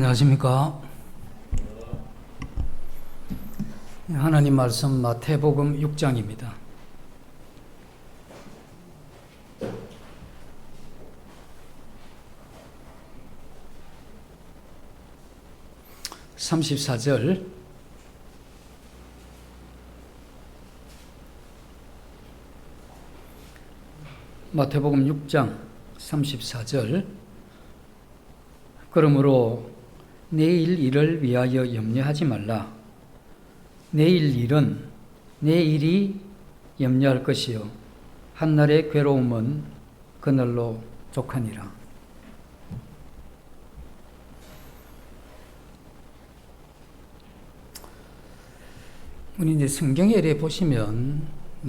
안녕하십니까. 하나님 말씀 마태복음 6장입니다. (34절) 마태복음 6장 34절. 그러므로 내일 일을 위하여 염려하지 말라. 내일 일은 내일이 염려할 것이요 한날의 괴로움은 그날로 족하니라. 우리 이제 성경에 이래 보시면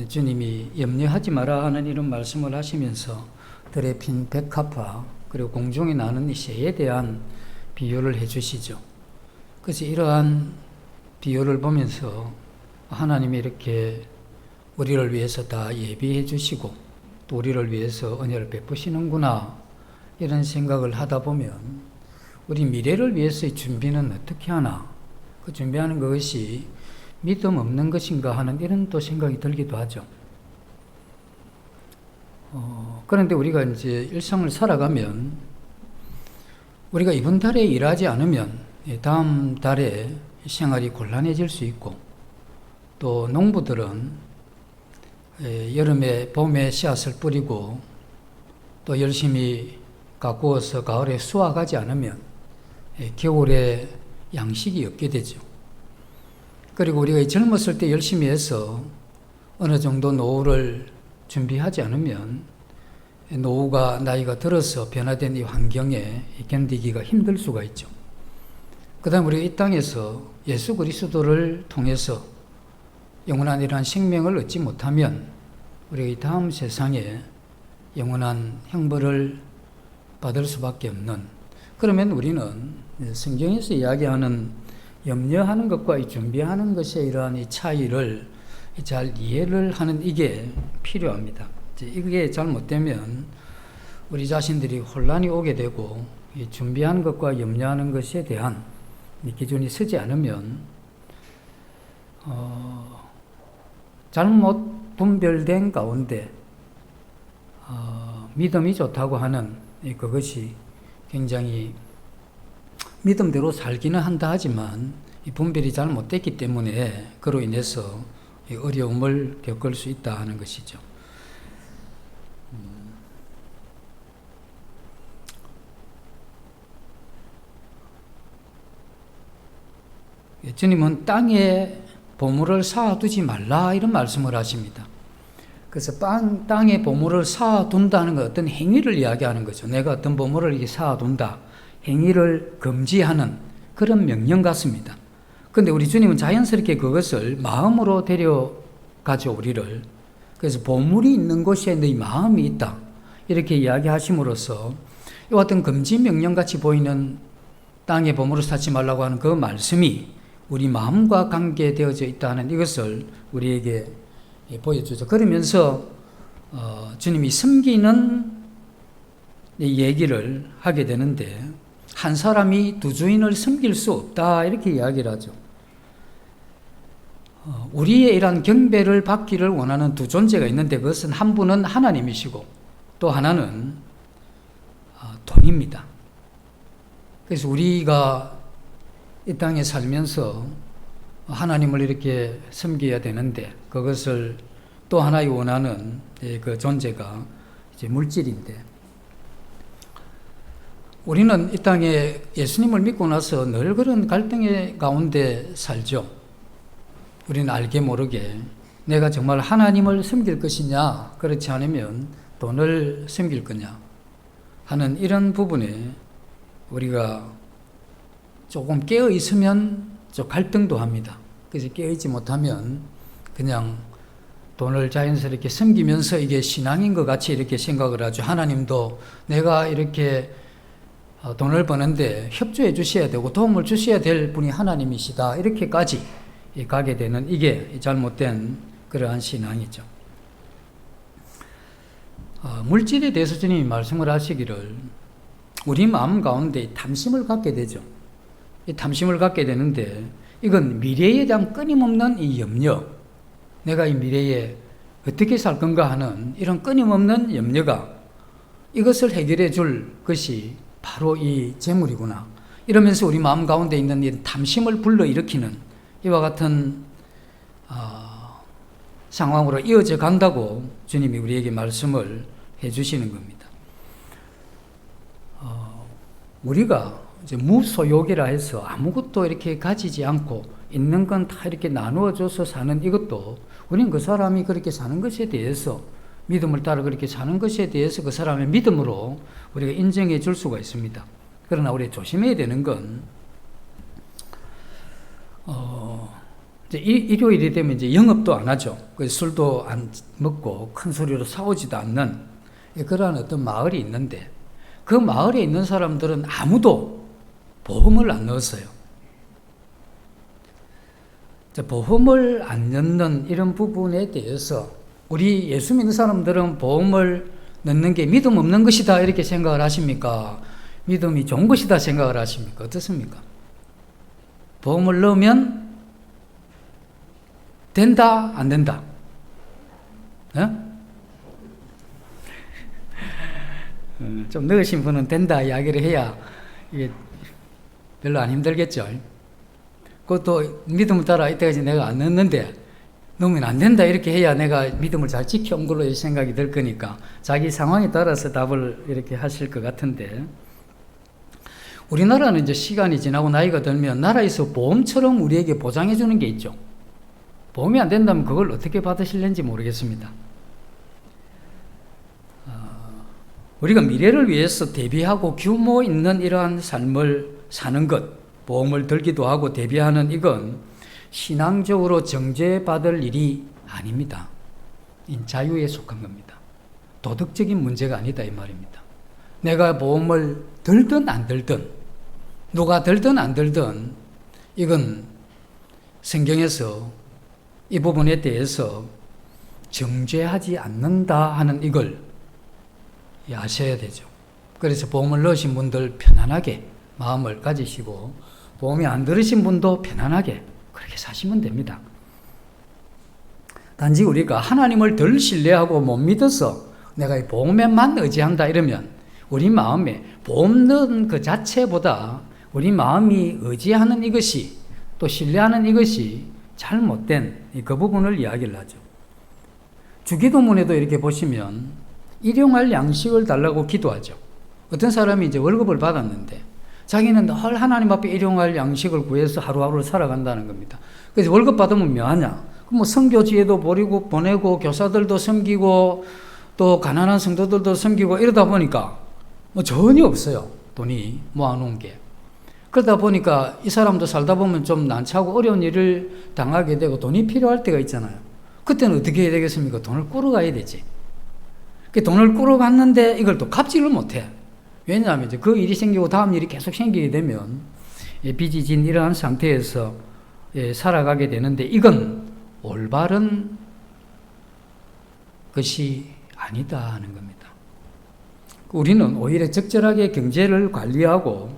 주님이 염려하지 마라 하는 이런 말씀을 하시면서 들에 핀 백합화 그리고 공중에 나는 이 새에 대한 비유를 해주시죠. 그래서 이러한 비유를 보면서 하나님이 이렇게 우리를 위해서 다 예비해 주시고 또 우리를 위해서 은혜를 베푸시는구나 이런 생각을 하다 보면 우리 미래를 위해서의 준비는 어떻게 하나, 그 준비하는 것이 믿음 없는 것인가 하는 이런 또 생각이 들기도 하죠. 그런데 우리가 이제 일상을 살아가면 우리가 이번 달에 일하지 않으면 다음 달에 생활이 곤란해질 수 있고, 또 농부들은 여름에 봄에 씨앗을 뿌리고 또 열심히 가꾸어서 가을에 수확하지 않으면 겨울에 양식이 없게 되죠. 그리고 우리가 젊었을 때 열심히 해서 어느 정도 노후를 준비하지 않으면 노후가 나이가 들어서 변화된 이 환경에 견디기가 힘들 수가 있죠. 그 다음 우리가 이 땅에서 예수 그리스도를 통해서 영원한 이러한 생명을 얻지 못하면 우리가 이 다음 세상에 영원한 형벌을 받을 수밖에 없는, 그러면 우리는 성경에서 이야기하는 염려하는 것과 이 준비하는 것의 이러한 이 차이를 잘 이해를 하는 이게 필요합니다. 이게 잘못되면 우리 자신들이 혼란이 오게 되고 이 준비하는 것과 염려하는 것에 대한 이 기준이 서지 않으면 잘못 분별된 가운데 믿음이 좋다고 하는 그것이 굉장히 믿음대로 살기는 한다 하지만 이 분별이 잘못됐기 때문에 그로 인해서 어려움을 겪을 수 있다 하는 것이죠. 주님은 땅에 보물을 쌓아두지 말라 이런 말씀을 하십니다. 그래서 땅에 보물을 쌓아둔다는 건 어떤 행위를 이야기하는 거죠. 내가 어떤 보물을 이렇게 쌓아둔다, 행위를 금지하는 그런 명령 같습니다. 그런데 우리 주님은 자연스럽게 그것을 마음으로 데려가죠, 우리를. 그래서 보물이 있는 곳에 네 마음이 있다 이렇게 이야기하심으로써 이 어떤 금지 명령같이 보이는 땅에 보물을 쌓지 말라고 하는 그 말씀이 우리 마음과 관계되어져 있다는 이것을 우리에게 보여주죠. 그러면서 주님이 섬기는 얘기를 하게 되는데, 한 사람이 두 주인을 섬길 수 없다 이렇게 이야기를 하죠. 우리의 이러한 경배를 받기를 원하는 두 존재가 있는데 그것은 한 분은 하나님이시고 또 하나는 돈입니다. 그래서 우리가 이 땅에 살면서 하나님을 이렇게 섬겨야 되는데 그것을 또 하나의 원하는 그 존재가 이제 물질인데, 우리는 이 땅에 예수님을 믿고 나서 늘 그런 갈등의 가운데 살죠. 우리는 알게 모르게 내가 정말 하나님을 섬길 것이냐, 그렇지 않으면 돈을 섬길 거냐 하는 이런 부분에 우리가 조금 깨어 있으면 좀 갈등도 합니다. 그래서 깨어 있지 못하면 그냥 돈을 자연스럽게 섬기면서 이게 신앙인 것 같이 이렇게 생각을 하죠. 하나님도 내가 이렇게 돈을 버는데 협조해 주셔야 되고 도움을 주셔야 될 분이 하나님이시다 이렇게까지 가게 되는 이게 잘못된 그러한 신앙이죠. 물질에 대해서 주님이 말씀을 하시기를 우리 마음 가운데 탐심을 갖게 되죠. 이 탐심을 갖게 되는데 이건 미래에 대한 끊임없는 이 염려, 내가 이 미래에 어떻게 살 건가 하는 이런 끊임없는 염려가 이것을 해결해 줄 것이 바로 이 재물이구나. 이러면서 우리 마음 가운데 있는 이 탐심을 불러일으키는 이와 같은 상황으로 이어져 간다고 주님이 우리에게 말씀을 해주시는 겁니다. 우리가 이제 무소욕이라 해서 아무것도 이렇게 가지지 않고 있는 건 다 이렇게 나누어줘서 사는 이것도 우리는 그 사람이 그렇게 사는 것에 대해서 믿음을 따라 그렇게 사는 것에 대해서 그 사람의 믿음으로 우리가 인정해 줄 수가 있습니다. 그러나 우리 조심해야 되는 건 이제 일요일이 되면 이제 영업도 안 하죠. 술도 안 먹고 큰 소리로 싸우지도 않는 그러한 어떤 마을이 있는데 그 마을에 있는 사람들은 아무도 보험을 안 넣었어요. 보험을 안 넣는 이런 부분에 대해서 우리 예수 믿는 사람들은 보험을 넣는 게 믿음 없는 것이다 이렇게 생각을 하십니까? 믿음이 좋은 것이다 생각을 하십니까? 어떻습니까? 보험을 넣으면 된다 안 된다? 좀 넣으신 분은 된다 이야기를 해야 이게 별로 안 힘들겠죠. 그것도 믿음을 따라 이때까지 내가 안 넣었는데 넣으면 안 된다 이렇게 해야 내가 믿음을 잘 지켜온 걸로 생각이 들 거니까 자기 상황에 따라서 답을 이렇게 하실 것 같은데 우리나라는 이제 시간이 지나고 나이가 들면 나라에서 보험처럼 우리에게 보장해 주는 게 있죠. 보험이 안 된다면 그걸 어떻게 받으실는지 모르겠습니다. 우리가 미래를 위해서 대비하고 규모 있는 이러한 삶을 사는 것, 보험을 들기도 하고 대비하는 이건 신앙적으로 정죄받을 일이 아닙니다. 자유에 속한 겁니다. 도덕적인 문제가 아니다 이 말입니다. 내가 보험을 들든 안 들든 누가 들든 안 들든 이건 성경에서 이 부분에 대해서 정죄하지 않는다 하는 이걸 아셔야 되죠. 그래서 보험을 넣으신 분들 편안하게 마음을 가지시고 보험이 안 들으신 분도 편안하게 그렇게 사시면 됩니다. 단지 우리가 하나님을 덜 신뢰하고 못 믿어서 내가 이 보험에만 의지한다 이러면 우리 마음에 보험 넣은 그 자체보다 우리 마음이 의지하는 이것이 또 신뢰하는 이것이 잘못된 그 부분을 이야기를 하죠. 주기도문에도 이렇게 보시면 일용할 양식을 달라고 기도하죠. 어떤 사람이 이제 월급을 받았는데 자기는 늘 하나님 앞에 일용할 양식을 구해서 하루하루를 살아간다는 겁니다. 그래서 월급 받으면 뭐하냐? 뭐 선교지에도 보내고 교사들도 섬기고 또 가난한 성도들도 섬기고 이러다 보니까 뭐 전혀 없어요. 돈이 모아놓은 게. 그러다 보니까 이 사람도 살다 보면 좀 난처하고 어려운 일을 당하게 되고 돈이 필요할 때가 있잖아요. 그때는 어떻게 해야 되겠습니까? 돈을 꾸러가야 되지. 그 돈을 꾸러갔는데 이걸 또 갚지를 못해. 왜냐하면 이제 그 일이 생기고 다음 일이 계속 생기게 되면 빚이 진 이러한 상태에서 살아가게 되는데 이건 올바른 것이 아니다 하는 겁니다. 우리는 오히려 적절하게 경제를 관리하고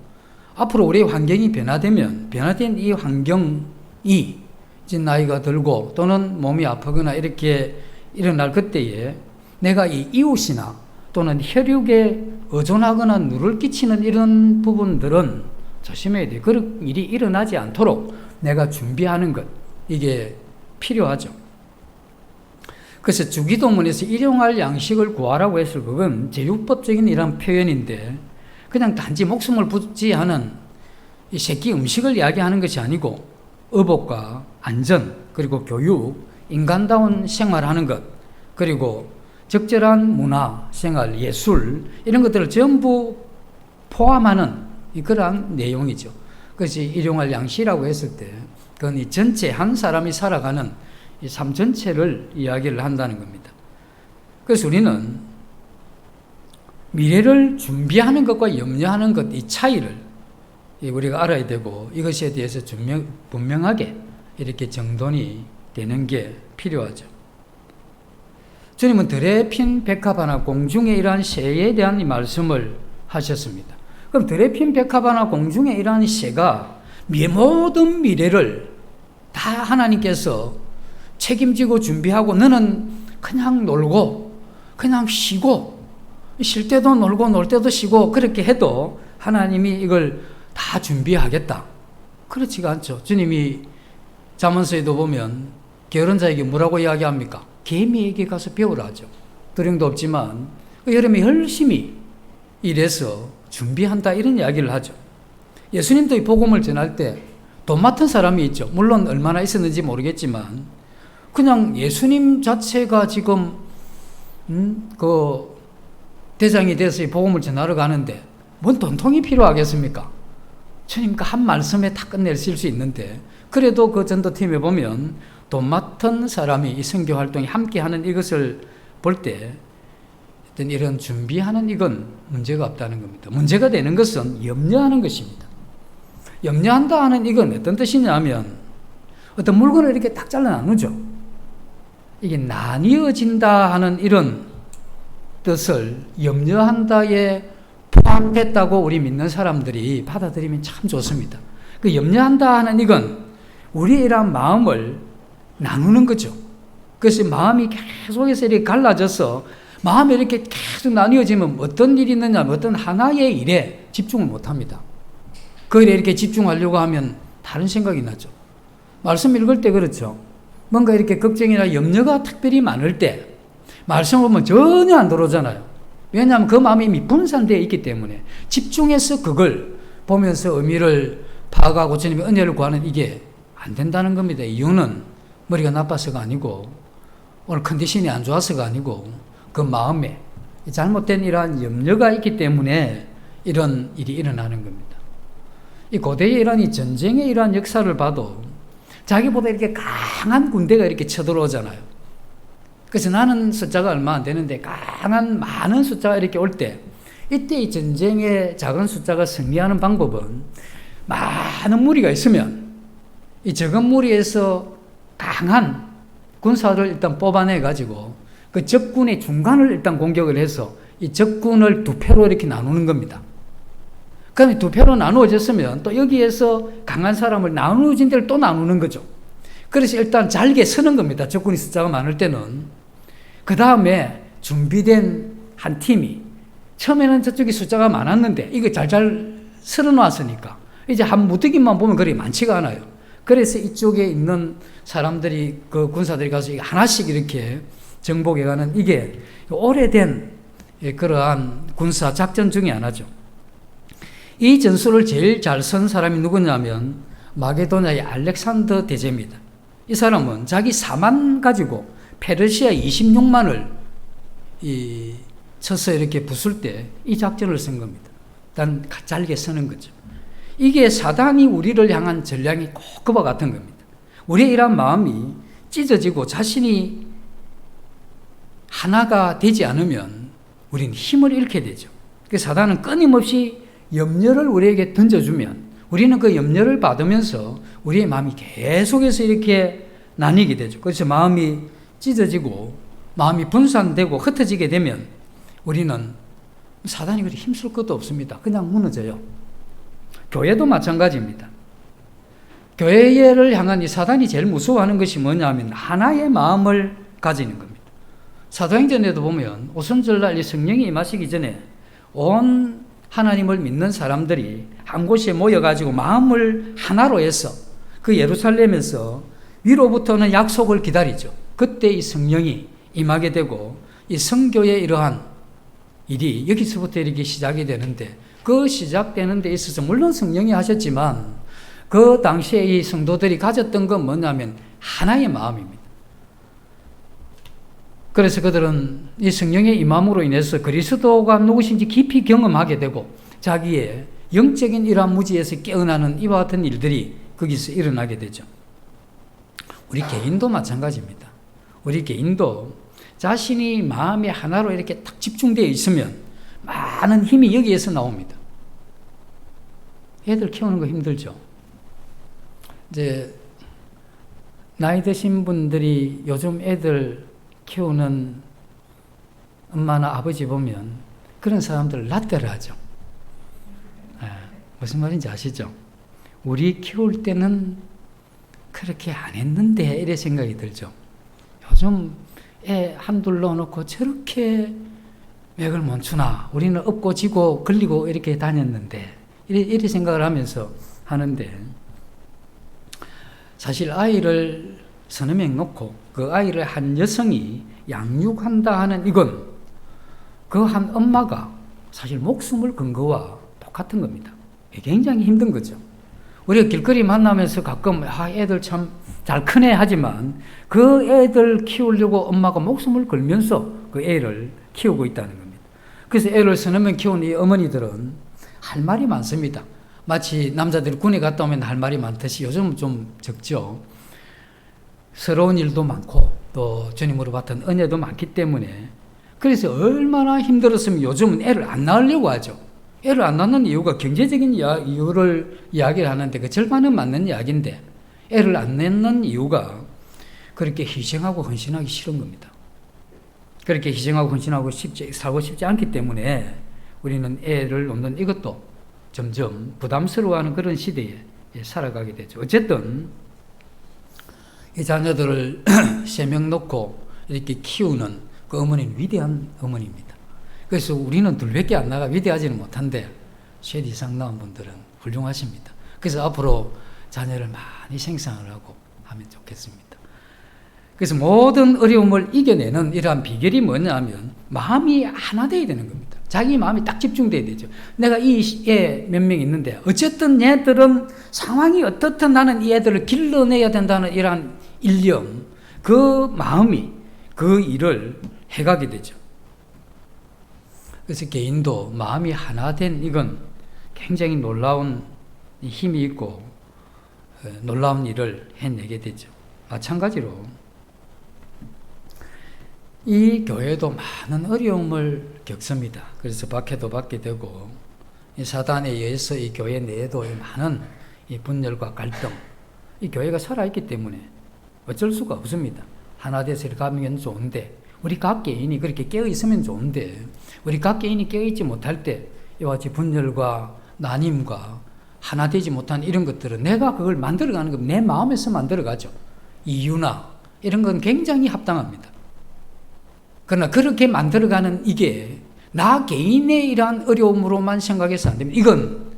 앞으로 우리의 환경이 변화되면 변화된 이 환경이 이제 나이가 들고 또는 몸이 아프거나 이렇게 일어날 그때에 내가 이 이웃이나 또는 혈육에 의존하거나 누를 끼치는 이런 부분들은 조심해야 돼요. 그런 일이 일어나지 않도록 내가 준비하는 것, 이게 필요하죠. 그래서 주기도문에서 일용할 양식을 구하라고 했을 그건 제육법적인 이런 표현인데 그냥 단지 목숨을 부지하는 이 새끼 음식을 이야기하는 것이 아니고 의복과 안전 그리고 교육, 인간다운 생활하는 것 그리고 적절한 문화, 생활, 예술 이런 것들을 전부 포함하는 그러한 내용이죠. 그것이 일용할 양식이라고 했을 때 그건 이 전체 한 사람이 살아가는 이 삶 전체를 이야기를 한다는 겁니다. 그래서 우리는 미래를 준비하는 것과 염려하는 것 이 차이를 우리가 알아야 되고 이것에 대해서 분명하게 이렇게 정돈이 되는 게 필요하죠. 주님은 들에 핀 백합 하나 공중에 이러한 새에 대한 이 말씀을 하셨습니다. 그럼 들에 핀 백합 하나 공중에 이러한 새가 모든 미래를 다 하나님께서 책임지고 준비하고 너는 그냥 놀고 그냥 쉬고 쉴 때도 놀고 놀 때도 쉬고 그렇게 해도 하나님이 이걸 다 준비하겠다. 그렇지가 않죠. 주님이 잠언서에도 보면 게으른 자에게 뭐라고 이야기합니까? 개미에게 가서 배우라 하죠. 두령도 없지만 여름에 열심히 일해서 준비한다 이런 이야기를 하죠. 예수님도 이 복음을 전할 때 돈 맡은 사람이 있죠. 물론 얼마나 있었는지 모르겠지만 그냥 예수님 자체가 지금 그 대장이 돼서 이 복음을 전하러 가는데 뭔 돈통이 필요하겠습니까? 주님과 한 말씀에 다 끝낼 수 있는데 그래도 그 전도팀에 보면 돈 맡은 사람이 이 선교 활동에 함께하는 이것을 볼 때 어떤 이런 준비하는 이건 문제가 없다는 겁니다. 문제가 되는 것은 염려하는 것입니다. 염려한다 하는 이건 어떤 뜻이냐 하면 어떤 물건을 이렇게 딱 잘라 나누죠. 이게 나뉘어진다 하는 이런 뜻을 염려한다에 포함됐다고 우리 믿는 사람들이 받아들이면 참 좋습니다. 그 염려한다 하는 이건 우리의 이러한 마음을 나누는 거죠. 그래서 마음이 계속해서 이렇게 갈라져서 마음이 이렇게 계속 나뉘어지면 어떤 일이 있느냐, 어떤 하나의 일에 집중을 못 합니다. 그 일에 이렇게 집중하려고 하면 다른 생각이 나죠. 말씀 읽을 때 그렇죠. 뭔가 이렇게 걱정이나 염려가 특별히 많을 때 말씀을 보면 전혀 안 들어오잖아요. 왜냐하면 그 마음이 이미 분산되어 있기 때문에 집중해서 그걸 보면서 의미를 파악하고 주님의 은혜를 구하는 이게 안 된다는 겁니다. 이유는 머리가 나빠서가 아니고 오늘 컨디션이 안 좋아서가 아니고 그 마음에 잘못된 이러한 염려가 있기 때문에 이런 일이 일어나는 겁니다. 이 고대의 이러한 이 전쟁의 이러한 역사를 봐도 자기보다 이렇게 강한 군대가 이렇게 쳐들어오잖아요. 그래서 나는 숫자가 얼마 안 되는데 강한 많은 숫자가 이렇게 올 때 이때 이 전쟁의 작은 숫자가 승리하는 방법은 많은 무리가 있으면 이 적은 무리에서 강한 군사를 일단 뽑아내 가지고 그 적군의 중간을 일단 공격을 해서 이 적군을 두 표로 이렇게 나누는 겁니다. 그다음에 두 표로 나누어졌으면 또 여기에서 강한 사람을 나누어진 데를 또 나누는 거죠. 그래서 일단 잘게 서는 겁니다. 적군의 숫자가 많을 때는. 그 다음에 준비된 한 팀이 처음에는 저쪽이 숫자가 많았는데 이거 잘 서러놨으니까 이제 한 무더기만 보면 그리 많지가 않아요. 그래서 이쪽에 있는 사람들이 그 군사들이 가서 하나씩 이렇게 정복해가는 이게 오래된 그러한 군사 작전 중에 하나죠. 이 전술을 제일 잘 쓴 사람이 누구냐면 마게도냐의 알렉산더 대제입니다. 이 사람은 자기 4만 가지고 페르시아 26만을 쳐서 이렇게 부술 때 이 작전을 쓴 겁니다. 일단 잘게 쓰는 거죠. 이게 사단이 우리를 향한 전략이 꼭 그와 같은 겁니다. 우리의 이러한 마음이 찢어지고 자신이 하나가 되지 않으면 우리는 힘을 잃게 되죠. 그래서 사단은 끊임없이 염려를 우리에게 던져주면 우리는 그 염려를 받으면서 우리의 마음이 계속해서 이렇게 나뉘게 되죠. 그래서 마음이 찢어지고 마음이 분산되고 흩어지게 되면 우리는 사단이 그렇게 힘쓸 것도 없습니다. 그냥 무너져요. 교회도 마찬가지입니다. 교회를 향한 이 사단이 제일 무서워하는 것이 뭐냐면 하나의 마음을 가지는 겁니다. 사도행전에도 보면 오순절날 이 성령이 임하시기 전에 온 하나님을 믿는 사람들이 한 곳에 모여가지고 마음을 하나로 해서 그 예루살렘에서 위로부터는 약속을 기다리죠. 그때 이 성령이 임하게 되고 이 선교의 이러한 일이 여기서부터 이렇게 시작이 되는데 그 시작되는 데 있어서 물론 성령이 하셨지만 그 당시에 이 성도들이 가졌던 건 뭐냐면 하나의 마음입니다. 그래서 그들은 이 성령의 임함으로 인해서 그리스도가 누구신지 깊이 경험하게 되고 자기의 영적인 이러한 무지에서 깨어나는 이와 같은 일들이 거기서 일어나게 되죠. 우리 개인도 마찬가지입니다. 우리 개인도 자신이 마음의 하나로 이렇게 딱 집중되어 있으면 많은 힘이 여기에서 나옵니다. 애들 키우는 거 힘들죠. 이제 나이 드신 분들이 요즘 애들 키우는 엄마나 아버지 보면 그런 사람들 라떼를 하죠. 무슨 말인지 아시죠? 우리 키울 때는 그렇게 안 했는데 이래 생각이 들죠. 요즘 애 한둘 넣어놓고 저렇게 맥을 못 추나. 우리는 업고 지고 걸리고 이렇게 다녔는데 이래 생각을 하면서 하는데, 사실 아이를 서너 명 놓고 그 아이를 한 여성이 양육한다 하는 이건 그 한 엄마가 사실 목숨을 건 거와 똑같은 겁니다. 굉장히 힘든 거죠. 우리가 길거리 만나면서 가끔 애들 참 잘 크네 하지만 그 애들 키우려고 엄마가 목숨을 걸면서 그 애를 키우고 있다는 겁니다. 그래서 애를 서너 명 키우는 이 어머니들은 할 말이 많습니다. 마치 남자들이 군에 갔다 오면 할 말이 많듯이 요즘은 좀 적죠. 서러운 일도 많고 또 주님으로 받은 은혜도 많기 때문에, 그래서 얼마나 힘들었으면 요즘은 애를 안 낳으려고 하죠. 애를 안 낳는 이유가 경제적인 이유를 이야기를 하는데 그 절반은 맞는 이야기인데, 애를 안 낳는 이유가 그렇게 희생하고 헌신하기 싫은 겁니다. 그렇게 희생하고 헌신하고 살고 싶지 않기 때문에 우리는 애를 놓는 이것도 점점 부담스러워하는 그런 시대에 살아가게 되죠. 어쨌든 이 자녀들을 3명 놓고 이렇게 키우는 그 어머니는 위대한 어머니입니다. 그래서 우리는 둘밖에 안 나가 위대하지는 못한데 셋 이상 낳은 분들은 훌륭하십니다. 그래서 앞으로 자녀를 많이 생산을 하고 하면 좋겠습니다. 그래서 모든 어려움을 이겨내는 이러한 비결이 뭐냐면 마음이 하나 되어야 되는 겁니다. 자기 마음이 딱 집중돼야 되죠. 내가 이 애 몇 명 있는데 어쨌든 얘들은 상황이 어떻든 나는 이 애들을 길러내야 된다는 이러한 일념, 그 마음이 그 일을 해가게 되죠. 그래서 개인도 마음이 하나 된 이건 굉장히 놀라운 힘이 있고 놀라운 일을 해내게 되죠. 마찬가지로 이 교회도 많은 어려움을 겪습니다. 그래서 박해도 받게 되고 이 사단에 의해서 이 교회 내에도 많은 이 분열과 갈등, 이 교회가 살아있기 때문에 어쩔 수가 없습니다. 하나 돼서 가면 좋은데 우리 각 개인이 그렇게 깨어있으면 좋은데 우리 각 개인이 깨어있지 못할 때 이와 같이 분열과 나님과 하나 되지 못한 이런 것들은 내가 그걸 만들어가는 건 내 마음에서 만들어가죠. 이유나 이런 건 굉장히 합당합니다. 그러나 그렇게 만들어가는 이게 나 개인의 이러한 어려움으로만 생각해서 안 됩니다. 이건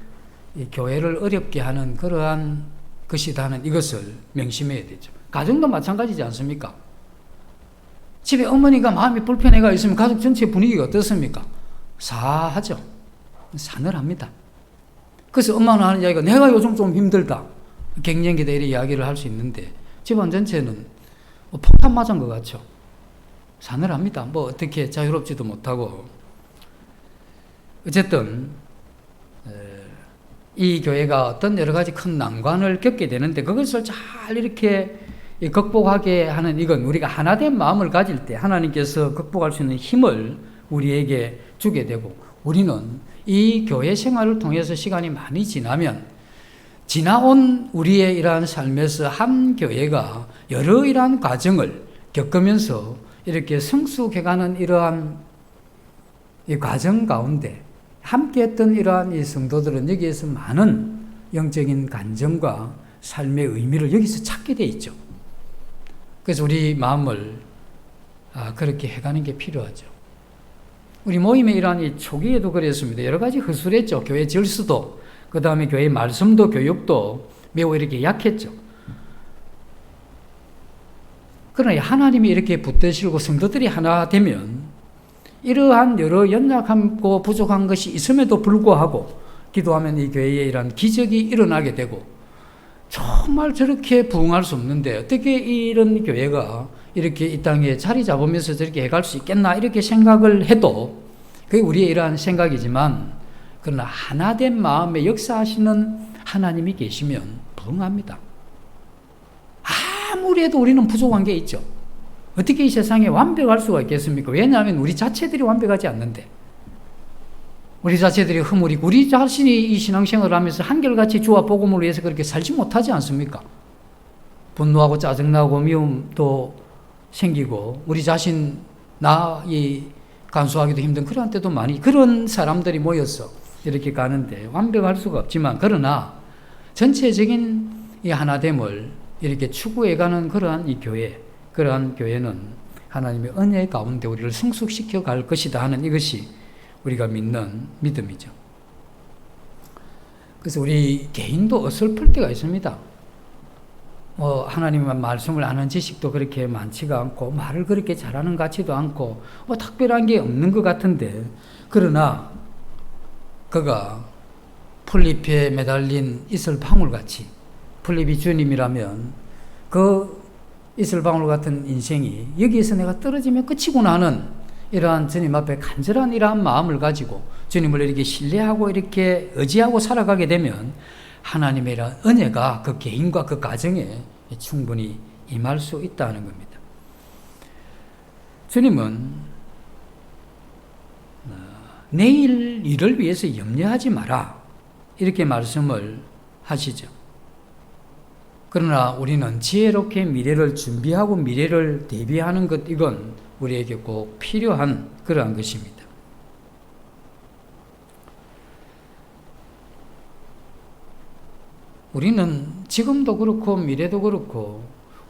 이 교회를 어렵게 하는 그러한 것이다 하는 이것을 명심해야 되죠. 가정도 마찬가지지 않습니까? 집에 어머니가 마음이 불편해가 있으면 가족 전체 분위기가 어떻습니까? 사하죠. 사늘합니다. 그래서 엄마는 하는 이야기가 내가 요즘 좀 힘들다. 갱년기다 이렇게 이야기를 할 수 있는데 집안 전체는 폭탄 맞은 것 같죠. 사늘합니다. 뭐 어떻게 자유롭지도 못하고. 어쨌든 이 교회가 어떤 여러 가지 큰 난관을 겪게 되는데 그것을 잘 이렇게 극복하게 하는 이건 우리가 하나된 마음을 가질 때 하나님께서 극복할 수 있는 힘을 우리에게 주게 되고, 우리는 이 교회 생활을 통해서 시간이 많이 지나면 지나온 우리의 이러한 삶에서 한 교회가 여러 이러한 과정을 겪으면서 이렇게 성숙해가는 이러한 이 과정 가운데 함께했던 이러한 이 성도들은 여기에서 많은 영적인 간증과 삶의 의미를 여기서 찾게 돼 있죠. 그래서 우리 마음을 그렇게 해가는 게 필요하죠. 우리 모임의 이러한 이 초기에도 그랬습니다. 여러 가지 허술했죠. 교회 질서도, 그 다음에 교회 말씀도 교육도 매우 이렇게 약했죠. 그러나 하나님이 이렇게 붙드시고 성도들이 하나 되면 이러한 여러 연약하고 부족한 것이 있음에도 불구하고 기도하면 이 교회에 이러한 기적이 일어나게 되고, 정말 저렇게 부흥할 수 없는데 어떻게 이런 교회가 이렇게 이 땅에 자리 잡으면서 저렇게 해갈 수 있겠나 이렇게 생각을 해도 그게 우리의 이러한 생각이지만, 그러나 하나된 마음에 역사하시는 하나님이 계시면 부흥합니다. 아무리 해도 우리는 부족한 게 있죠. 어떻게 이 세상에 완벽할 수가 있겠습니까? 왜냐하면 우리 자체들이 완벽하지 않는데, 우리 자체들이 허물이고 우리 자신이 이 신앙생활을 하면서 한결같이 주와 복음을 위해서 그렇게 살지 못하지 않습니까? 분노하고 짜증나고 미움도 생기고 우리 자신 나이 간수하기도 힘든 그런 때도 많이, 그런 사람들이 모여서 이렇게 가는데 완벽할 수가 없지만, 그러나 전체적인 이 하나됨을 이렇게 추구해가는 그러한 이 교회, 그러한 교회는 하나님의 은혜 가운데 우리를 성숙시켜 갈 것이다 하는 이것이 우리가 믿는 믿음이죠. 그래서 우리 개인도 어설플 때가 있습니다. 하나님의 말씀을 아는 지식도 그렇게 많지가 않고 말을 그렇게 잘하는 것 같지도 않고 특별한 게 없는 것 같은데, 그러나 그가 풀잎에 매달린 이슬방울같이, 풀잎이 주님이라면 그 이슬방울 같은 인생이 여기에서 내가 떨어지면 끝이구나 하는 이러한 주님 앞에 간절한 이러한 마음을 가지고 주님을 이렇게 신뢰하고 이렇게 의지하고 살아가게 되면 하나님의 이러한 은혜가 그 개인과 그 가정에 충분히 임할 수 있다는 겁니다. 주님은 내일 일을 위해서 염려하지 마라 이렇게 말씀을 하시죠. 그러나 우리는 지혜롭게 미래를 준비하고 미래를 대비하는 것, 이건 우리에게 꼭 필요한 그러한 것입니다. 우리는 지금도 그렇고 미래도 그렇고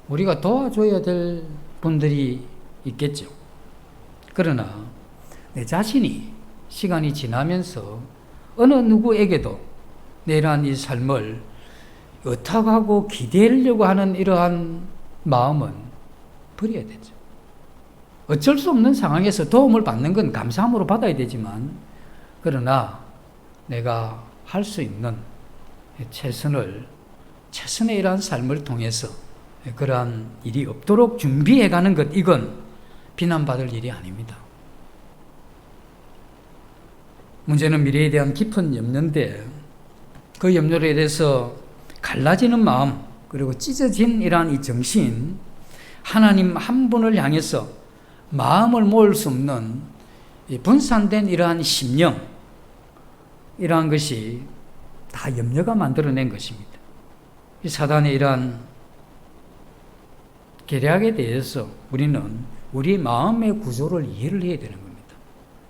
우리가 도와줘야 될 분들이 있겠죠. 그러나 내 자신이 시간이 지나면서 어느 누구에게도 내란 이 삶을 의탁하고 기대하려고 하는 이러한 마음은 버려야 되죠. 어쩔 수 없는 상황에서 도움을 받는 건 감사함으로 받아야 되지만, 그러나 내가 할 수 있는 최선의 이러한 삶을 통해서 그러한 일이 없도록 준비해가는 것, 이건 비난받을 일이 아닙니다. 문제는 미래에 대한 깊은 염려인데, 그 염려로 인해서 갈라지는 마음, 그리고 찢어진 이러한 이 정신, 하나님 한 분을 향해서 마음을 모을 수 없는 분산된 이러한 심령, 이러한 것이 다 염려가 만들어낸 것입니다. 이 사단의 이러한 계략에 대해서 우리는 우리 마음의 구조를 이해를 해야 되는 겁니다.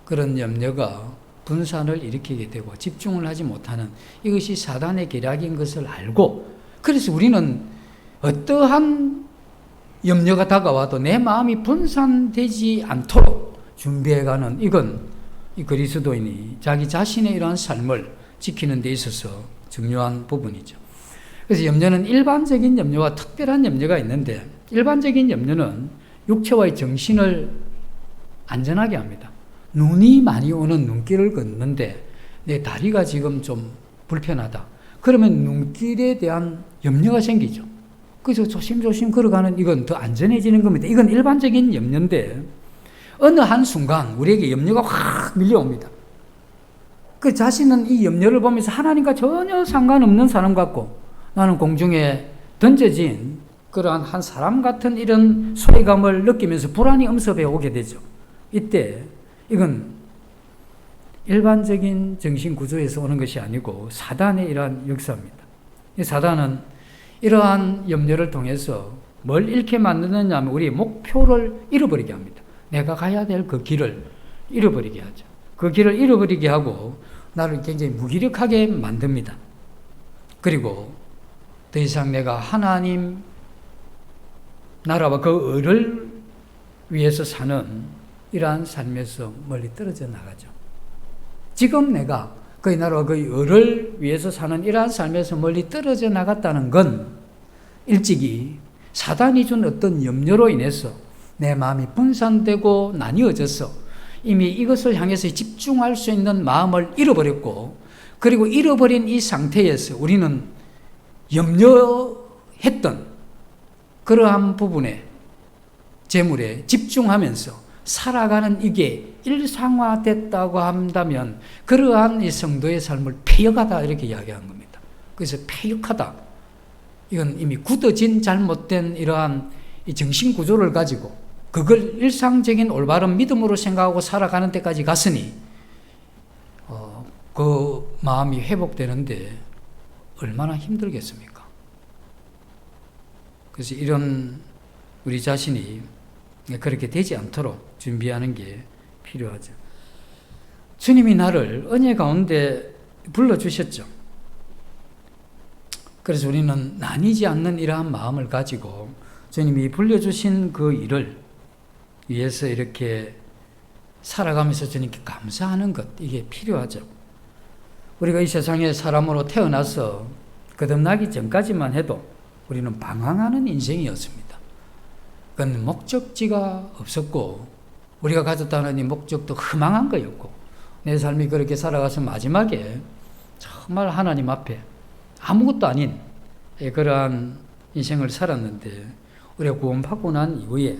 그런 염려가 분산을 일으키게 되고 집중을 하지 못하는, 이것이 사단의 계략인 것을 알고, 그래서 우리는 어떠한 염려가 다가와도 내 마음이 분산되지 않도록 준비해가는, 이건 이 그리스도인이 자기 자신의 이러한 삶을 지키는 데 있어서 중요한 부분이죠. 그래서 염려는 일반적인 염려와 특별한 염려가 있는데, 일반적인 염려는 육체와의 정신을 안전하게 합니다. 눈이 많이 오는 눈길을 걷는데 내 다리가 지금 좀 불편하다. 그러면 눈길에 대한 염려가 생기죠. 그래서 조심조심 걸어가는, 이건 더 안전해지는 겁니다. 이건 일반적인 염려인데, 어느 한순간 우리에게 염려가 확 밀려옵니다. 그 자신은 이 염려를 보면서 하나님과 전혀 상관없는 사람 같고, 나는 공중에 던져진 그러한 한 사람 같은 이런 소외감을 느끼면서 불안이 엄습해 오게 되죠. 이때 이건 일반적인 정신 구조에서 오는 것이 아니고 사단의 이러한 역사입니다. 이 사단은 이러한 염려를 통해서 뭘 잃게 만드느냐 하면 우리의 목표를 잃어버리게 합니다. 내가 가야 될 그 길을 잃어버리게 하죠. 그 길을 잃어버리게 하고 나를 굉장히 무기력하게 만듭니다. 그리고 더 이상 내가 하나님 나라와 그 의를 위해서 사는 이러한 삶에서 멀리 떨어져 나가죠. 지금 내가 그의 나라와 그의 의를 위해서 사는 이러한 삶에서 멀리 떨어져 나갔다는 건 일찍이 사단이 준 어떤 염려로 인해서 내 마음이 분산되고 나뉘어져서 이미 이것을 향해서 집중할 수 있는 마음을 잃어버렸고, 그리고 잃어버린 이 상태에서 우리는 염려했던 그러한 부분에, 재물에 집중하면서 살아가는 이게 일상화됐다고 한다면 그러한 이 성도의 삶을 폐역하다 이렇게 이야기한 겁니다. 그래서 폐역하다, 이건 이미 굳어진 잘못된 이러한 이 정신 구조를 가지고 그걸 일상적인 올바른 믿음으로 생각하고 살아가는 데까지 갔으니 그 마음이 회복되는데 얼마나 힘들겠습니까? 그래서 이런 우리 자신이 그렇게 되지 않도록 준비하는 게 필요하죠. 주님이 나를 은혜 가운데 불러주셨죠. 그래서 우리는 나뉘지 않는 이러한 마음을 가지고 주님이 불려주신 그 일을 위해서 이렇게 살아가면서 주님께 감사하는 것, 이게 필요하죠. 우리가 이 세상에 사람으로 태어나서 거듭나기 전까지만 해도 우리는 방황하는 인생이었습니다. 그건 목적지가 없었고 우리가 가졌다는 이 목적도 허망한 거였고 내 삶이 그렇게 살아가서 마지막에 정말 하나님 앞에 아무것도 아닌 그러한 인생을 살았는데 우리가 구원받고 난 이후에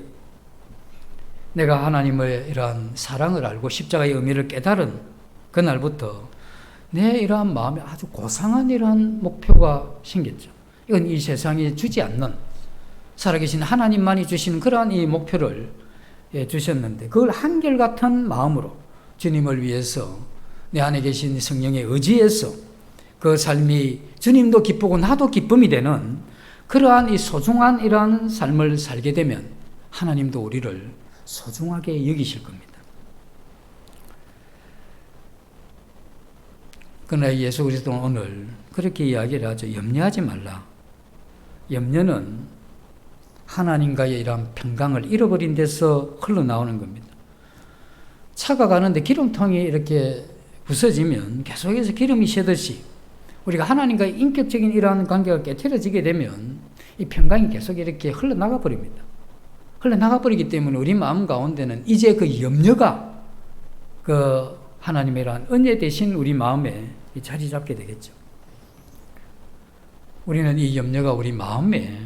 내가 하나님의 이러한 사랑을 알고 십자가의 의미를 깨달은 그날부터 내 이러한 마음에 아주 고상한 이러한 목표가 생겼죠. 이건 이 세상이 주지 않는 살아계신 하나님만이 주신 그러한 이 목표를 주셨는데 그걸 한결같은 마음으로 주님을 위해서 내 안에 계신 성령의 의지에서 그 삶이 주님도 기쁘고 나도 기쁨이 되는 그러한 이 소중한 이러한 삶을 살게 되면 하나님도 우리를 소중하게 여기실 겁니다. 그러나 예수 그리스도는 오늘 그렇게 이야기를 하죠. 염려하지 말라. 염려는 하나님과의 이러한 평강을 잃어버린 데서 흘러나오는 겁니다. 차가 가는데 기름통이 이렇게 부서지면 계속해서 기름이 새듯이 우리가 하나님과의 인격적인 이러한 관계가 깨트려지게 되면 이 평강이 계속 이렇게 흘러나가 버립니다. 흘러나가 버리기 때문에 우리 마음 가운데는 이제 그 염려가 그 하나님이란 은혜 대신 우리 마음에 자리 잡게 되겠죠. 우리는 이 염려가 우리 마음에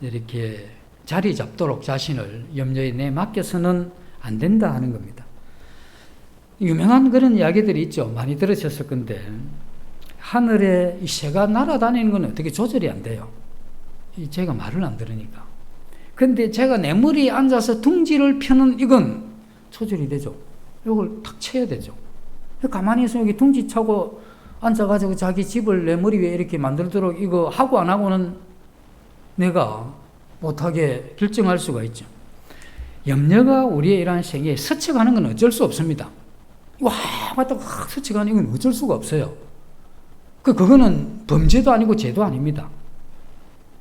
이렇게 자리 잡도록 자신을 염려에 내맡겨서는 안 된다 하는 겁니다. 유명한 그런 이야기들이 있죠. 많이 들으셨을 건데 하늘에 이 새가 날아다니는 건 어떻게 조절이 안 돼요. 제가 말을 안 들으니까. 근데 제가 내 머리에 앉아서 둥지를 펴는 이건 조절이 되죠. 이걸 탁 쳐야 되죠. 가만히 있으면 여기 둥지 차고 앉아가지고 자기 집을 내 머리 위에 이렇게 만들도록 이거 하고 안 하고는 내가 못하게 결정할 수가 있죠. 염려가 우리의 이러한 생애에 스쳐가는 건 어쩔 수 없습니다. 와, 맞다, 스쳐가는 이건 어쩔 수가 없어요. 그거는 범죄도 아니고 죄도 아닙니다.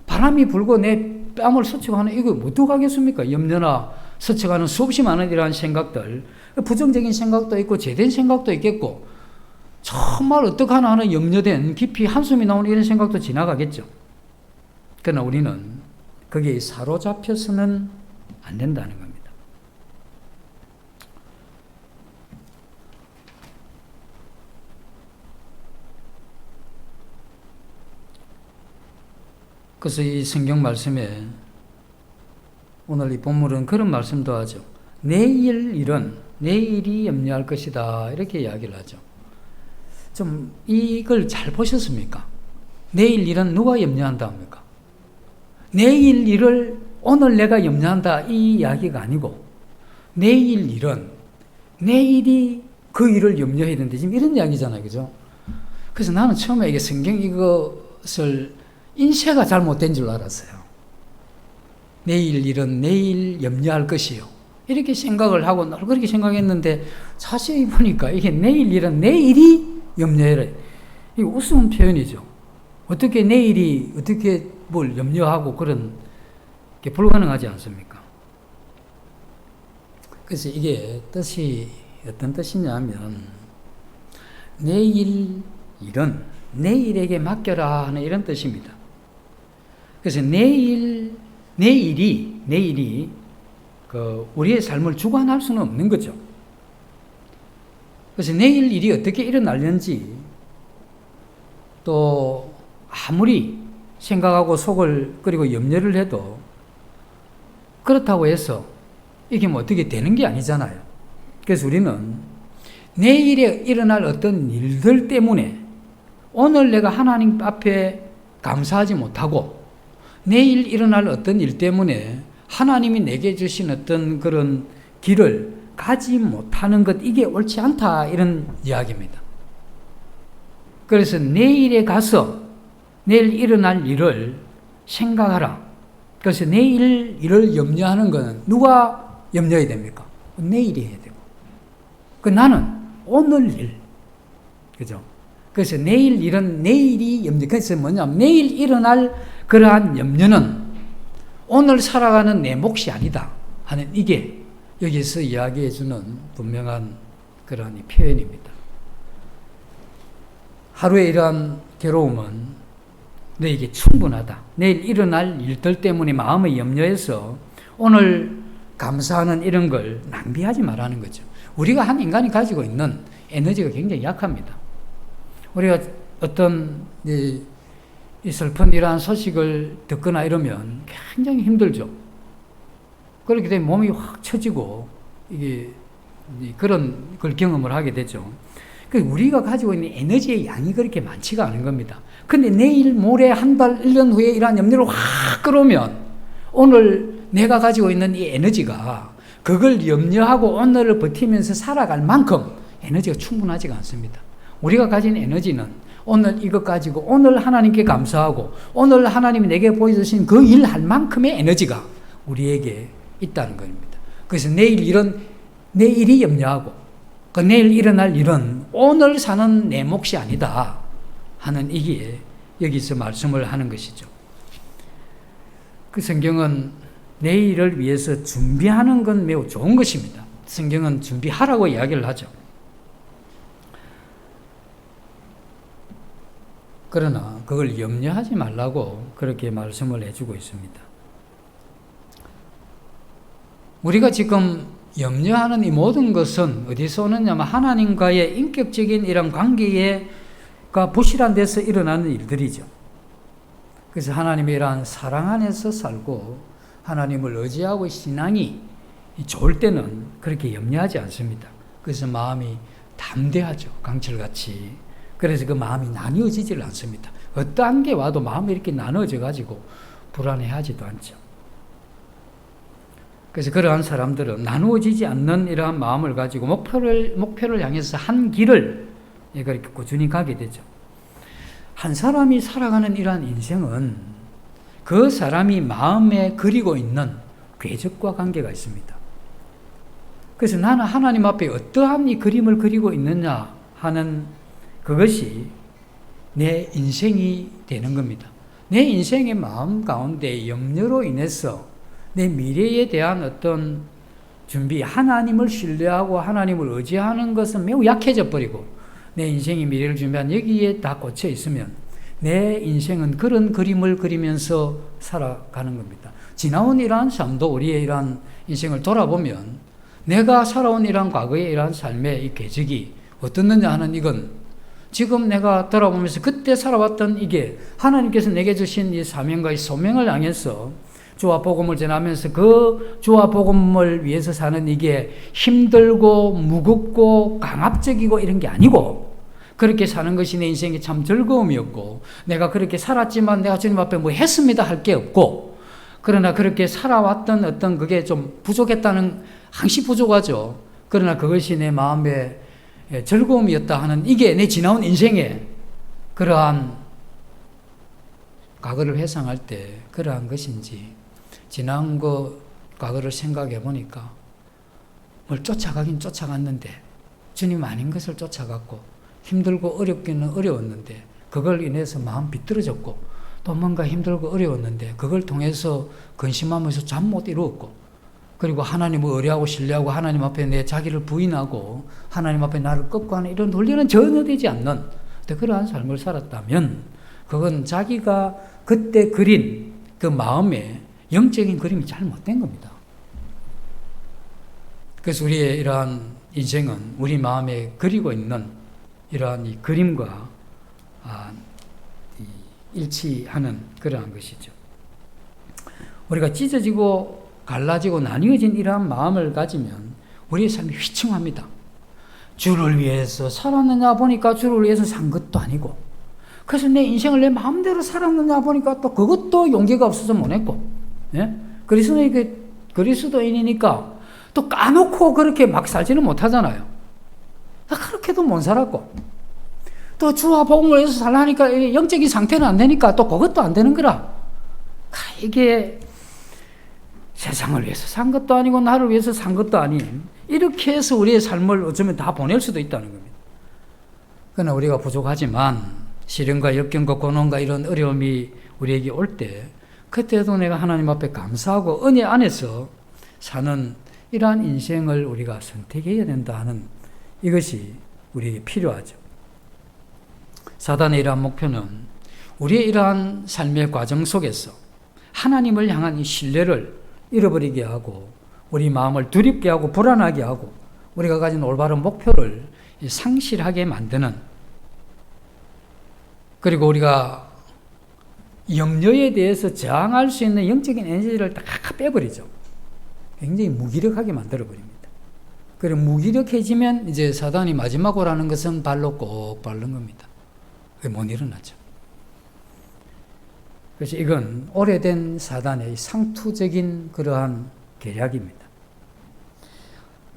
바람이 불고 내 뺨을 스쳐가는 이거 어떡하겠습니까? 염려나 스쳐가는 수없이 많은 이러한 생각들, 부정적인 생각도 있고 죄된 생각도 있겠고 정말 어떡하나 하는 염려된 깊이 한숨이 나오는 이런 생각도 지나가겠죠. 그러나 우리는 거기에 사로잡혀서는 안 된다는 겁니다. 그래서 이 성경 말씀에 오늘 이 본문은 그런 말씀도 하죠. 내일 일은 내일이 염려할 것이다 이렇게 이야기를 하죠. 좀 이걸 잘 보셨습니까? 내일 일은 누가 염려한다 합니까? 내일 일을 오늘 내가 염려한다 이 이야기가 아니고 내일 일은 내일이 그 일을 염려해야 되는데 지금 이런 이야기잖아요. 그죠? 그래서 나는 처음에 이게 성경 이것을 인쇄가 잘못된 줄 알았어요. 내일 일은 내일 염려할 것이요. 이렇게 생각을 하고 늘 그렇게 생각했는데 자세히 보니까 이게 내일 일은 내일이 염려해라. 이게 우스운 표현이죠. 어떻게 내일이 어떻게 뭘 염려하고 그런 게 불가능하지 않습니까? 그래서 이게 뜻이 어떤 뜻이냐면 내일 일은 내일에게 맡겨라 하는 이런 뜻입니다. 그래서 내일이 우리의 삶을 주관할 수는 없는 거죠. 그래서 내일 일이 어떻게 일어날는지 또 아무리 생각하고 속을 끓이고 염려를 해도 그렇다고 해서 이게 뭐 어떻게 되는 게 아니잖아요. 그래서 우리는 내일에 일어날 어떤 일들 때문에 오늘 내가 하나님 앞에 감사하지 못하고 내일 일어날 어떤 일 때문에 하나님이 내게 주신 어떤 그런 길을 가지 못하는 것 이게 옳지 않다 이런 이야기입니다. 그래서 내일에 가서 내일 일어날 일을 생각하라. 그래서 내일 일을 염려하는 것은 누가 염려해야 됩니까? 내일이 해야 되고 나는 오늘 일 그죠? 그래서 내일이 염려. 그래서 뭐냐면 내일 일어날 그러한 염려는 오늘 살아가는 내 몫이 아니다 하는 이게 여기서 이야기해 주는 분명한 그러한 표현입니다. 하루에 이러한 괴로움은 너에게 충분하다. 내일 일어날 일들 때문에 마음의 염려해서 오늘 감사하는 이런 걸 낭비하지 말라는 거죠. 우리가 한 인간이 가지고 있는 에너지가 굉장히 약합니다. 우리가 어떤 이 슬픈 이러한 소식을 듣거나 이러면 굉장히 힘들죠. 그렇게 되면 몸이 확 처지고 이게 그런 걸 경험을 하게 되죠. 우리가 가지고 있는 에너지의 양이 그렇게 많지가 않은 겁니다. 근데 내일, 모레, 한 달, 1년 후에 이러한 염려를 확 끌어오면 오늘 내가 가지고 있는 이 에너지가 그걸 염려하고 오늘을 버티면서 살아갈 만큼 에너지가 충분하지가 않습니다. 우리가 가진 에너지는 오늘 이것 가지고 오늘 하나님께 감사하고 오늘 하나님이 내게 보여주신 그 일 할 만큼의 에너지가 우리에게 있다는 겁니다. 그래서 내일이 염려하고 그 내일 일어날 일은 오늘 사는 내 몫이 아니다 하는 이게 여기서 말씀을 하는 것이죠. 그 성경은 내일을 위해서 준비하는 건 매우 좋은 것입니다. 성경은 준비하라고 이야기를 하죠. 그러나 그걸 염려하지 말라고 그렇게 말씀을 해주고 있습니다. 우리가 지금 염려하는 이 모든 것은 어디서 오느냐면 하나님과의 인격적인 이런 관계가 부실한 데서 일어나는 일들이죠. 그래서 하나님의 이러한 사랑 안에서 살고 하나님을 의지하고 신앙이 좋을 때는 그렇게 염려하지 않습니다. 그래서 마음이 담대하죠. 강철같이. 그래서 그 마음이 나뉘어지질 않습니다. 어떠한 게 와도 마음이 이렇게 나눠져 가지고 불안해하지도 않죠. 그래서 그러한 사람들은 나누어지지 않는 이러한 마음을 가지고 목표를 향해서 한 길을 그렇게 꾸준히 가게 되죠. 한 사람이 살아가는 이러한 인생은 그 사람이 마음에 그리고 있는 궤적과 관계가 있습니다. 그래서 나는 하나님 앞에 어떠한 이 그림을 그리고 있느냐 하는 그것이 내 인생이 되는 겁니다. 내 인생의 마음 가운데 염려로 인해서 내 미래에 대한 어떤 준비, 하나님을 신뢰하고 하나님을 의지하는 것은 매우 약해져 버리고 내 인생이 미래를 준비한 여기에 다 꽂혀 있으면 내 인생은 그런 그림을 그리면서 살아가는 겁니다. 지나온 이러한 삶도 우리의 이러한 인생을 돌아보면 내가 살아온 이러한 과거의 이러한 삶의 이 궤적이 어떻느냐 하는 이건 지금 내가 돌아보면서 그때 살아왔던 이게 하나님께서 내게 주신 이 사명과 이 소명을 향해서 주와 복음을 전하면서 그 주와 복음을 위해서 사는 이게 힘들고 무겁고 강압적이고 이런 게 아니고 그렇게 사는 것이 내 인생의 참 즐거움이었고 내가 그렇게 살았지만 내가 주님 앞에 뭐 했습니다 할 게 없고 그러나 그렇게 살아왔던 어떤 그게 좀 부족했다는 항시 부족하죠. 그러나 그것이 내 마음의 즐거움이었다 하는 이게 내 지나온 인생의 그러한 과거를 회상할 때 그러한 것인지 지난 과거를 생각해 보니까 뭘 쫓아가긴 쫓아갔는데 주님 아닌 것을 쫓아갔고 힘들고 어렵기는 어려웠는데 그걸 인해서 마음 비뚤어졌고 또 뭔가 힘들고 어려웠는데 그걸 통해서 근심하면서 잠 못 이루었고 그리고 하나님을 의뢰하고 신뢰하고 하나님 앞에 내 자기를 부인하고 하나님 앞에 나를 꺾고 하는 이런 논리는 전혀 되지 않는 그러한 삶을 살았다면 그건 자기가 그때 그린 그 마음에 영적인 그림이 잘못된 겁니다. 그래서 우리의 이러한 인생은 우리 마음에 그리고 있는 이러한 이 그림과 일치하는 그러한 것이죠. 우리가 찢어지고 갈라지고 나뉘어진 이러한 마음을 가지면 우리의 삶이 휘청합니다. 주를 위해서 살았느냐 보니까 주를 위해서 산 것도 아니고 그래서 내 인생을 내 마음대로 살았느냐 보니까 또 그것도 용기가 없어서 못했고 그리스도인이니까 또 까놓고 그렇게 막 살지는 못하잖아요. 그렇게도 못 살았고 또 주와 복음을 위해서 살라니까 영적인 상태는 안 되니까 또 그것도 안 되는 거라. 이게 세상을 위해서 산 것도 아니고 나를 위해서 산 것도 아닌 이렇게 해서 우리의 삶을 어쩌면 다 보낼 수도 있다는 겁니다. 그러나 우리가 부족하지만 시련과 역경과 고난과 이런 어려움이 우리에게 올 때 그때도 내가 하나님 앞에 감사하고 은혜 안에서 사는 이러한 인생을 우리가 선택해야 된다 하는 이것이 우리에게 필요하죠. 사단의 이러한 목표는 우리의 이러한 삶의 과정 속에서 하나님을 향한 이 신뢰를 잃어버리게 하고 우리 마음을 두렵게 하고 불안하게 하고 우리가 가진 올바른 목표를 상실하게 만드는, 그리고 우리가 염려에 대해서 저항할 수 있는 영적인 에너지를 다 빼버리죠. 굉장히 무기력하게 만들어버립니다. 그리고 무기력해지면 이제 사단이 마지막으로 하는 것은 발로 꼭 밟는 겁니다. 그게 못 일어나죠. 그래서 이건 오래된 사단의 상투적인 그러한 계략입니다.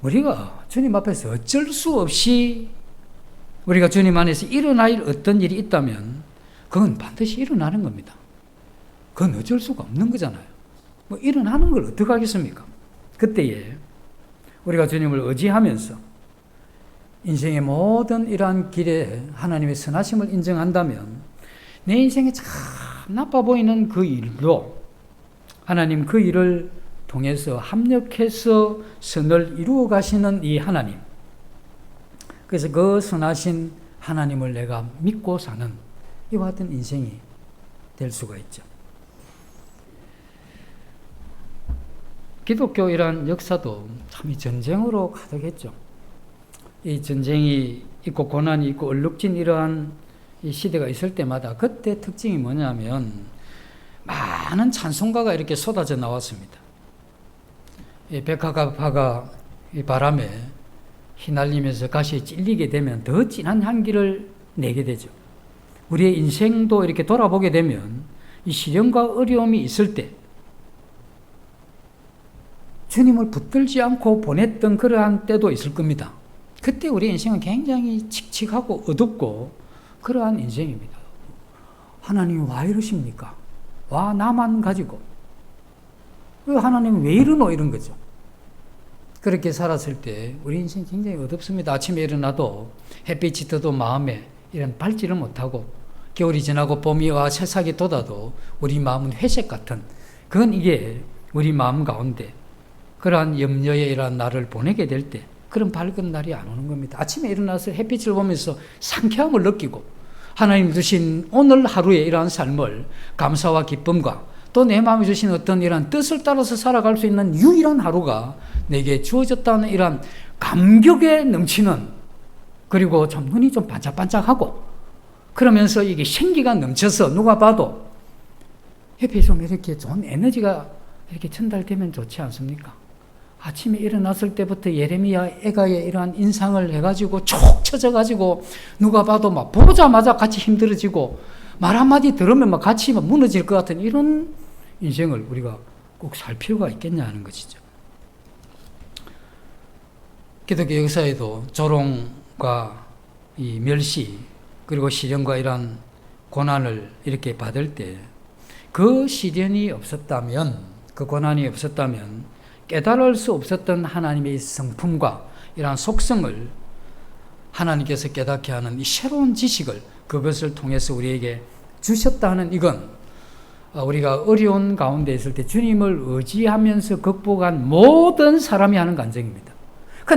우리가 주님 앞에서 어쩔 수 없이 우리가 주님 안에서 일어날 어떤 일이 있다면 그건 반드시 일어나는 겁니다. 그건 어쩔 수가 없는 거잖아요. 뭐 일어나는 걸 어떻게 하겠습니까? 그때에 우리가 주님을 의지하면서 인생의 모든 이러한 길에 하나님의 선하심을 인정한다면 내 인생에 참 나빠 보이는 그 일도 하나님 그 일을 통해서 합력해서 선을 이루어 가시는 이 하나님, 그래서 그 선하신 하나님을 내가 믿고 사는 이와 같은 인생이 될 수가 있죠. 기독교 이란 역사도 참 이 전쟁으로 가득했죠. 이 전쟁이 있고 고난이 있고 얼룩진 이러한 이 시대가 있을 때마다 그때 특징이 뭐냐면 많은 찬송가가 이렇게 쏟아져 나왔습니다. 이 백합화가 이 바람에 휘날리면서 가시에 찔리게 되면 더 진한 향기를 내게 되죠. 우리의 인생도 이렇게 돌아보게 되면 이 시련과 어려움이 있을 때 주님을 붙들지 않고 보냈던 그러한 때도 있을 겁니다. 그때 우리 인생은 굉장히 칙칙하고 어둡고 그러한 인생입니다. 하나님이 와 이러십니까? 와 나만 가지고 하나님이 왜 이러노 이런 거죠. 그렇게 살았을 때 우리 인생이 굉장히 어둡습니다. 아침에 일어나도 햇빛이 떠도 마음에 이런 밝지를 못하고 겨울이 지나고 봄이 와 새싹이 돋아도 우리 마음은 회색 같은, 그건 이게 우리 마음 가운데 그러한 염려의 이러한 날을 보내게 될 때 그런 밝은 날이 안 오는 겁니다. 아침에 일어나서 햇빛을 보면서 상쾌함을 느끼고 하나님 주신 오늘 하루의 이러한 삶을 감사와 기쁨과 또 내 마음에 주신 어떤 이러한 뜻을 따라서 살아갈 수 있는 유일한 하루가 내게 주어졌다는 이러한 감격에 넘치는, 그리고 좀 눈이 좀 반짝반짝하고 그러면서 이게 생기가 넘쳐서 누가 봐도 옆에 좀 이렇게 좋은 에너지가 이렇게 전달되면 좋지 않습니까? 아침에 일어났을 때부터 예레미야 애가의 이러한 인상을 해가지고 촉 쳐져가지고 누가 봐도 막 보자마자 같이 힘들어지고 말 한마디 들으면 막 같이 막 무너질 것 같은 이런 인생을 우리가 꼭 살 필요가 있겠냐 하는 것이죠. 기독교 역사에도 조롱과 이 멸시 그리고 시련과 이러한 고난을 이렇게 받을 때 그 시련이 없었다면, 그 고난이 없었다면 깨달을 수 없었던 하나님의 성품과 이러한 속성을 하나님께서 깨닫게 하는 이 새로운 지식을 그것을 통해서 우리에게 주셨다 하는 이건 우리가 어려운 가운데 있을 때 주님을 의지하면서 극복한 모든 사람이 하는 간증입니다.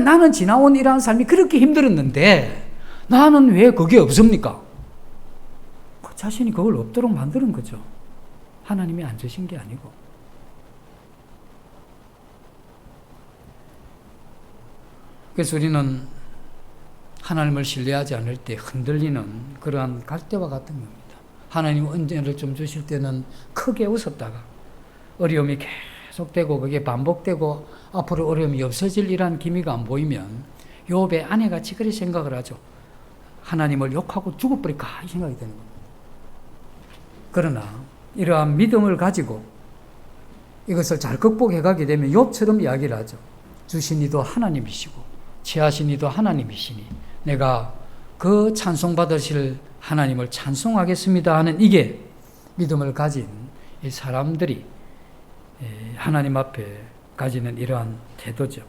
나는 지나온 이러한 삶이 그렇게 힘들었는데 나는 왜 그게 없습니까? 그 자신이 그걸 없도록 만드는 거죠. 하나님이 안 주신 게 아니고. 그래서 우리는 하나님을 신뢰하지 않을 때 흔들리는 그러한 갈대와 같은 겁니다. 하나님 은혜를 좀 주실 때는 크게 웃었다가 어려움이 계속되고 그게 반복되고 앞으로 어려움이 없어질 이란 기미가 안 보이면 욥의 아내같이 그렇게 생각을 하죠. 하나님을 욕하고 죽어버릴까 이 생각이 되는 겁니다. 그러나 이러한 믿음을 가지고 이것을 잘 극복해 가게 되면 욥처럼 이야기를 하죠. 주신 이도 하나님이시고 취하신 이도 하나님이시니 내가 그 찬송받으실 하나님을 찬송하겠습니다 하는 이게 믿음을 가진 이 사람들이 하나님 앞에 가지는 이러한 태도죠.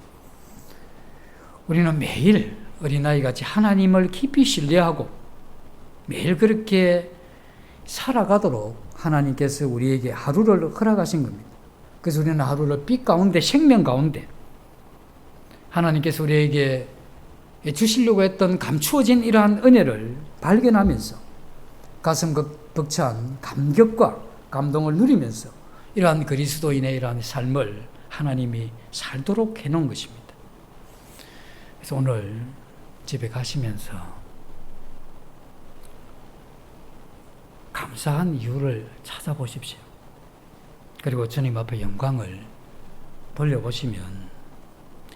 우리는 매일 어린아이같이 하나님을 깊이 신뢰하고 매일 그렇게 살아가도록 하나님께서 우리에게 하루를 허락하신 겁니다. 그래서 우리는 하루를 빛 가운데, 생명 가운데 하나님께서 우리에게 주시려고 했던 감추어진 이러한 은혜를 발견하면서 가슴 벅찬 감격과 감동을 누리면서 이러한 그리스도인의 이러한 삶을 하나님이 살도록 해놓은 것입니다. 그래서 오늘 집에 가시면서 감사한 이유를 찾아보십시오. 그리고 주님 앞에 영광을 돌려보시면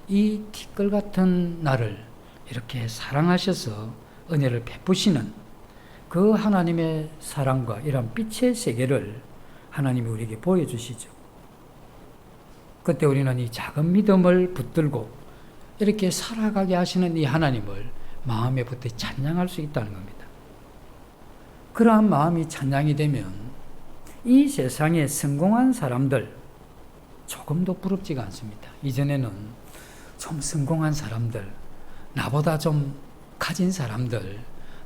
이 티끌 같은 나를 이렇게 사랑하셔서 은혜를 베푸시는 그 하나님의 사랑과 이런 빛의 세계를 하나님이 우리에게 보여주시죠. 그때 우리는 이 작은 믿음을 붙들고 이렇게 살아가게 하시는 이 하나님을 마음에 붙어 찬양할 수 있다는 겁니다. 그러한 마음이 찬양이 되면 이 세상에 성공한 사람들 조금도 부럽지가 않습니다. 이전에는 좀 성공한 사람들, 나보다 좀 가진 사람들,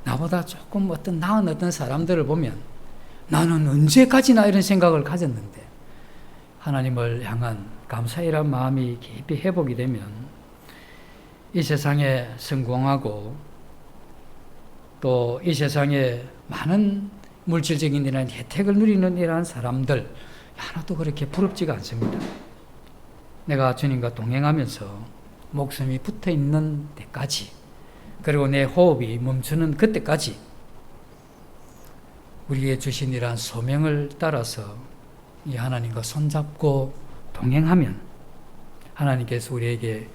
나보다 조금 나은 어떤 사람들을 보면 나는 언제까지나 이런 생각을 가졌는데 하나님을 향한 감사이란 마음이 깊이 회복이 되면 이 세상에 성공하고 또 이 세상에 많은 물질적인 이런 혜택을 누리는 이러한 사람들 하나도 그렇게 부럽지가 않습니다. 내가 주님과 동행하면서 목숨이 붙어 있는 데까지, 그리고 내 호흡이 멈추는 그때까지 우리에게 주신 이러한 소명을 따라서 이 하나님과 손잡고 동행하면 하나님께서 우리에게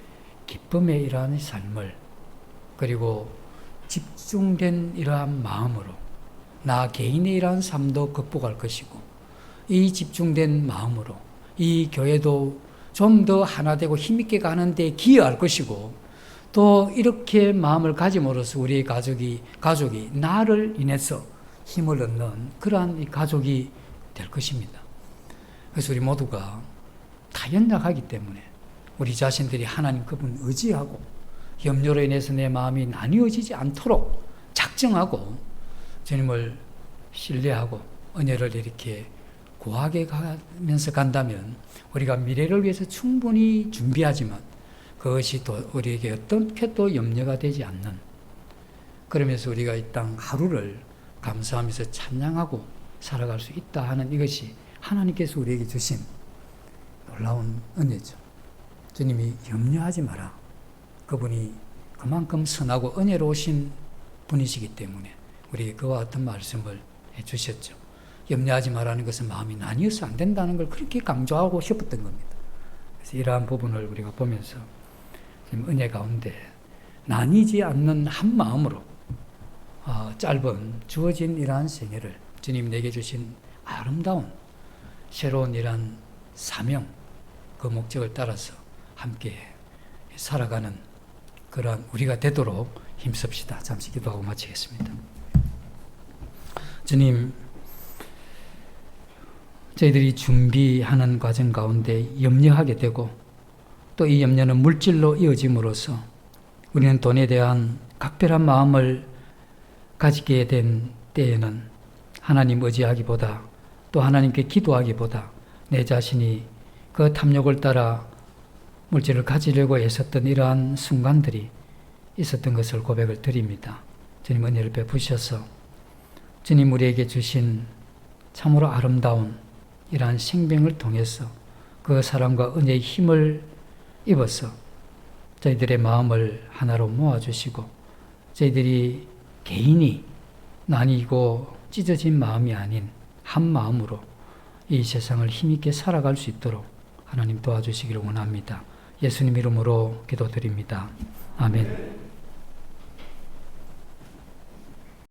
기쁨의 이러한 삶을, 그리고 집중된 이러한 마음으로 나 개인의 이러한 삶도 극복할 것이고, 이 집중된 마음으로 이 교회도 좀 더 하나 되고 힘있게 가는 데 기여할 것이고, 또 이렇게 마음을 가짐으로써 우리의 가족이 나를 인해서 힘을 얻는 그러한 이 가족이 될 것입니다. 그래서 우리 모두가 다 연약하기 때문에 우리 자신들이 하나님 그분 의지하고 염려로 인해서 내 마음이 나뉘어지지 않도록 작정하고 주님을 신뢰하고 은혜를 이렇게 구하게 가면서 간다면 우리가 미래를 위해서 충분히 준비하지만 그것이 또 우리에게 어떻게 또 염려가 되지 않는, 그러면서 우리가 이 땅 하루를 감사하면서 찬양하고 살아갈 수 있다 하는 이것이 하나님께서 우리에게 주신 놀라운 은혜죠. 주님이 염려하지 마라. 그분이 그만큼 선하고 은혜로우신 분이시기 때문에 우리에게 그와 같은 말씀을 해주셨죠. 염려하지 말라는 것은 마음이 나뉘어서 안 된다는 걸 그렇게 강조하고 싶었던 겁니다. 그래서 이러한 부분을 우리가 보면서 은혜 가운데 나뉘지 않는 한 마음으로 짧은 주어진 이러한 생애를 주님 내게 주신 아름다운 새로운 이러한 사명, 그 목적을 따라서 함께 살아가는 그러한 우리가 되도록 힘씁시다. 잠시 기도하고 마치겠습니다. 주님, 저희들이 준비하는 과정 가운데 염려하게 되고 또 이 염려는 물질로 이어짐으로써 우리는 돈에 대한 각별한 마음을 가지게 된 때에는 하나님 의지하기보다 또 하나님께 기도하기보다 내 자신이 그 탐욕을 따라 물질을 가지려고 애썼던 이러한 순간들이 있었던 것을 고백을 드립니다. 주님 은혜를 베푸셔서 주님 우리에게 주신 참으로 아름다운 이러한 생명을 통해서 그 사랑과 은혜의 힘을 입어서 저희들의 마음을 하나로 모아주시고 저희들이 개인이 나뉘고 찢어진 마음이 아닌 한 마음으로 이 세상을 힘있게 살아갈 수 있도록 하나님 도와주시기를 원합니다. 예수님 이름으로 기도드립니다. 아멘.